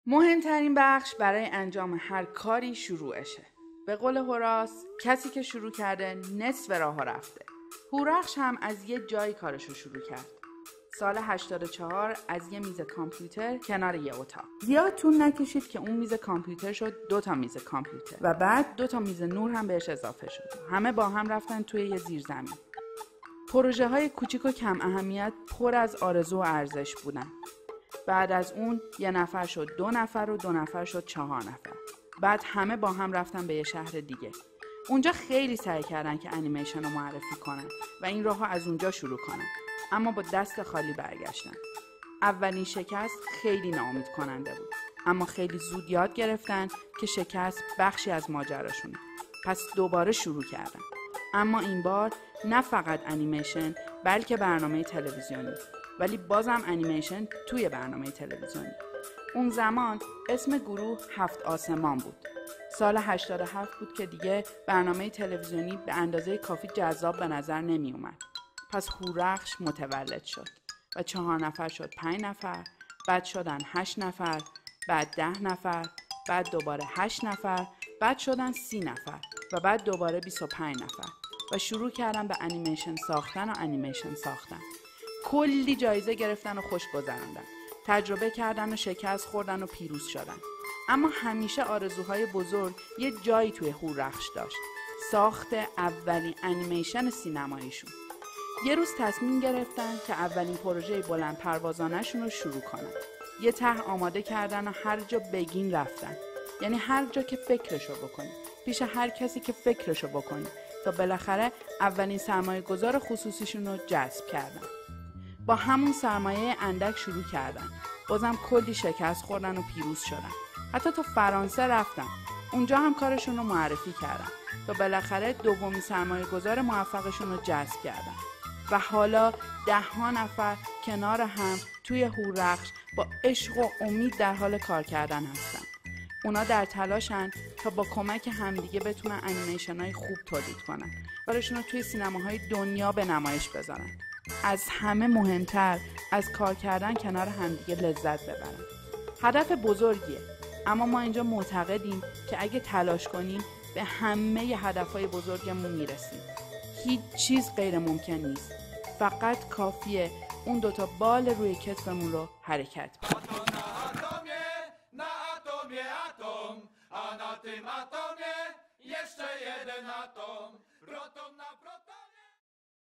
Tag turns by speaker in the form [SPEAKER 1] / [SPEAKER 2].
[SPEAKER 1] مهمترین بخش برای انجام هر کاری شروعشه. به قول هوراس، کسی که شروع کرده نصف راه رفته. هورخش هم از یه جایی کارشو شروع کرد. سال 84 از یه میز کامپیوتر کنار یه اتاق. زیاد طول نکشید که اون میز کامپیوتر شد 2 میز کامپیوتر و بعد 2 میز نور هم بهش اضافه شد. همه با هم رفتن توی یه زیرزمین. پروژه های کوچیک و کم اهمیت پر از آرزو و ارزش بودن. بعد از اون 1 نفر شد 2 نفر و 2 نفر شد 4 نفر. بعد همه با هم رفتن به یه شهر دیگه. اونجا خیلی سعی کردن که انیمیشن رو معرفی کنن و این راهو از اونجا شروع کنن، اما با دست خالی برگشتن. اولین شکست خیلی ناامید کننده بود، اما خیلی زود یاد گرفتن که شکست بخشی از ماجراشونه. پس دوباره شروع کردن، اما این بار نه فقط انیمیشن بلکه برنامه تلویزیونی، ولی بازم انیمیشن توی برنامه تلویزیونی. اون زمان اسم گروه 7 آسمان بود. سال 87 بود که دیگه برنامه تلویزیونی به اندازه کافی جذاب به نظر نمی اومد. پس هورخش متولد شد و 4 نفر شد 5 نفر، بعد شدن 8 نفر، بعد 10 نفر، بعد دوباره 8 نفر، بعد شدن 30 نفر و بعد دوباره 25 نفر و شروع کردن به انیمیشن ساختن. کلی جایزه گرفتن و خوش گذراندن. تجربه کردن و شکست خوردن و پیروز شدن. اما همیشه آرزوهای بزرگ یه جایی توی هورخش داشت. ساخت اولین انیمیشن سینماییشون. یه روز تصمیم گرفتن که اولین پروژه بلند پروازانه‌شون رو شروع کنن. یه طرح آماده کردن و هر جا بگین رفتن. یعنی هر جا که فکرشو بکنی، پیش هر کسی که فکرشو بکنی، تا بالاخره اولین سرمایه گذار خصوصیشون رو جذب کردن. با همون سرمایه اندک شروع کردن. بازم کلی شکست خوردن و پیروز شدن. حتی تا فرانسه رفتن. اونجا هم کارشون رو معرفی کردن. تا بالاخره دومین سرمایه گذار موفقشون رو جذب کردن. و حالا 10 نفر کنار هم توی هورخش با عشق و امید در حال کار کردن هستن. اونا در تلاشن تا با کمک همدیگه بتونن انیمیشن‌های خوب تولید کنن. کارشون رو توی سینماهای دنیا به نمایش بذارن. از همه مهمتر از کار کردن کنار همدیگه لذت ببرن. هدف بزرگیه، اما ما اینجا معتقدیم که اگه تلاش کنیم به همه هدفهای بزرگمون میرسیم. هیچ چیز غیر ممکن نیست. فقط کافیه اون 2 بال روی کتفمون رو حرکت بدیم.
[SPEAKER 2] A na tym atomie jeszcze jeden atom.